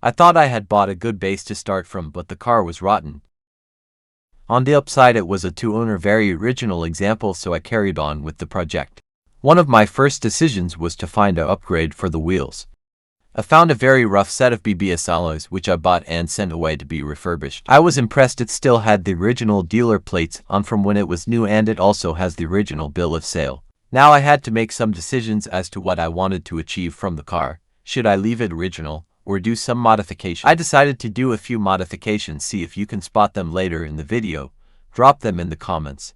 I thought I had bought a good base to start from, but the car was rotten. On the upside, it was a two-owner very original example, so I carried on with the project. One of my first decisions was to find an upgrade for the wheels. I found a very rough set of BBS alloys which I bought and sent away to be refurbished. I was impressed it still had the original dealer plates on from when it was new, and it also has the original bill of sale. Now I had to make some decisions as to what I wanted to achieve from the car. Should I leave it original or do some modification? I decided to do a few modifications. See if you can spot them later in the video. Drop them in the comments.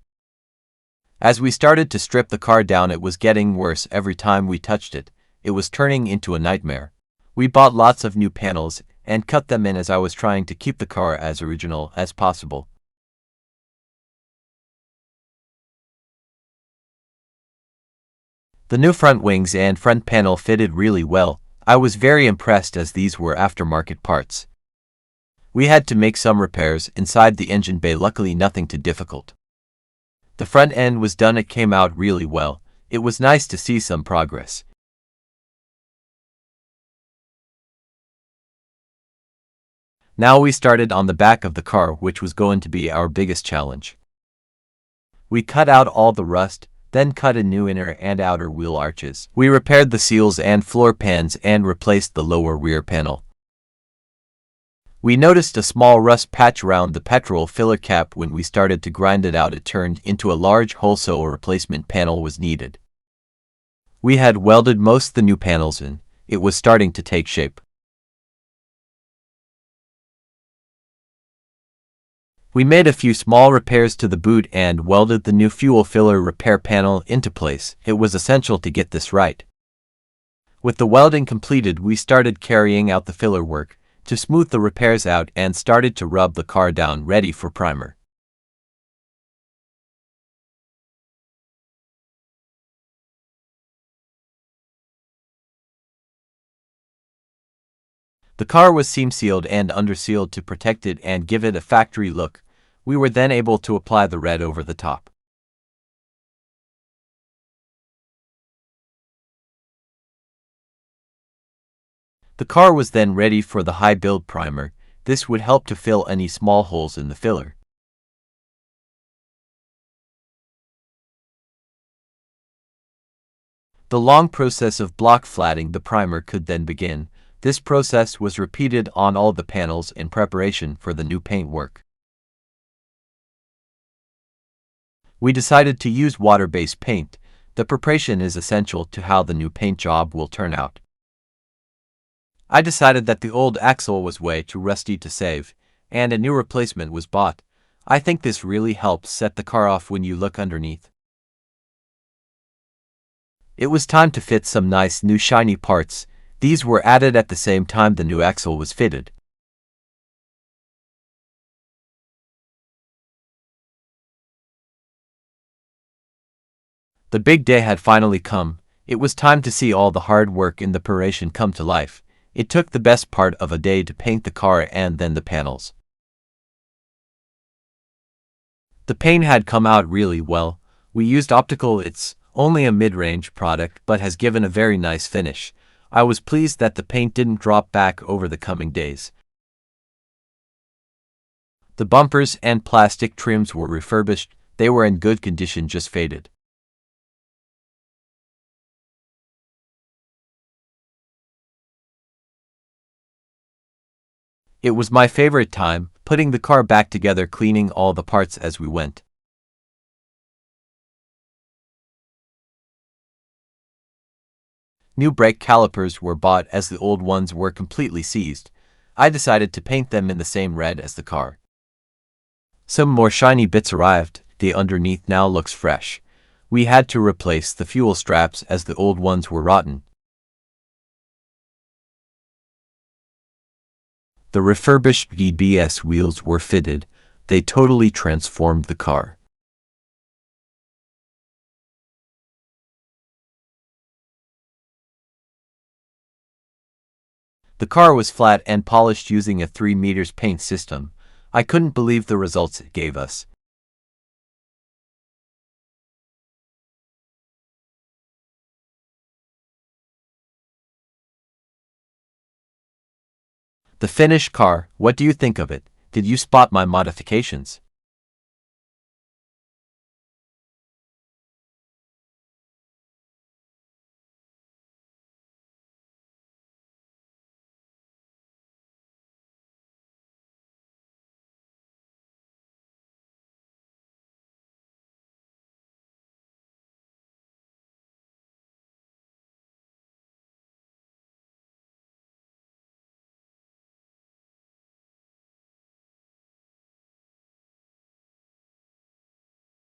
As we started to strip the car down, it was getting worse every time we touched it. It was turning into a nightmare. We bought lots of new panels and cut them in as I was trying to keep the car as original as possible. The new front wings and front panel fitted really well. I was very impressed as these were aftermarket parts. We had to make some repairs inside the engine bay, luckily nothing too difficult. The front end was done, it came out really well. It was nice to see some progress. Now we started on the back of the car, which was going to be our biggest challenge. We cut out all the rust, then cut in new inner and outer wheel arches. We repaired the seals and floor pans and replaced the lower rear panel. We noticed a small rust patch around the petrol filler cap. When we started to grind it out, it turned into a large hole, so a replacement panel was needed. We had welded most of the new panels in. It was starting to take shape. We made a few small repairs to the boot and welded the new fuel filler repair panel into place. It was essential to get this right. With the welding completed, we started carrying out the filler work to smooth the repairs out and started to rub the car down, ready for primer. The car was seam sealed and under sealed to protect it and give it a factory look. We were then able to apply the red over the top. The car was then ready for the high build primer. This would help to fill any small holes in the filler. The long process of block flatting the primer could then begin. This process was repeated on all the panels in preparation for the new paint work. We decided to use water-based paint. The preparation is essential to how the new paint job will turn out. I decided that the old axle was way too rusty to save, and a new replacement was bought. I think this really helps set the car off when you look underneath. It was time to fit some nice new shiny parts. These were added at the same time the new axle was fitted. The big day had finally come. It was time to see all the hard work in the preparation come to life. It took the best part of a day to paint the car and then the panels. The paint had come out really well. We used optical. It's only a mid-range product but has given a very nice finish. I was pleased that the paint didn't drop back over the coming days. The bumpers and plastic trims were refurbished. They were in good condition, just faded. It was my favorite time, putting the car back together, cleaning all the parts as we went. New brake calipers were bought as the old ones were completely seized. I decided to paint them in the same red as the car. Some more shiny bits arrived. The underneath now looks fresh. We had to replace the fuel straps as the old ones were rotten. The refurbished BBS wheels were fitted. They totally transformed the car. The car was flat and polished using a 3 meters paint system. I couldn't believe the results it gave us. The finished car, what do you think of it? Did you spot my modifications?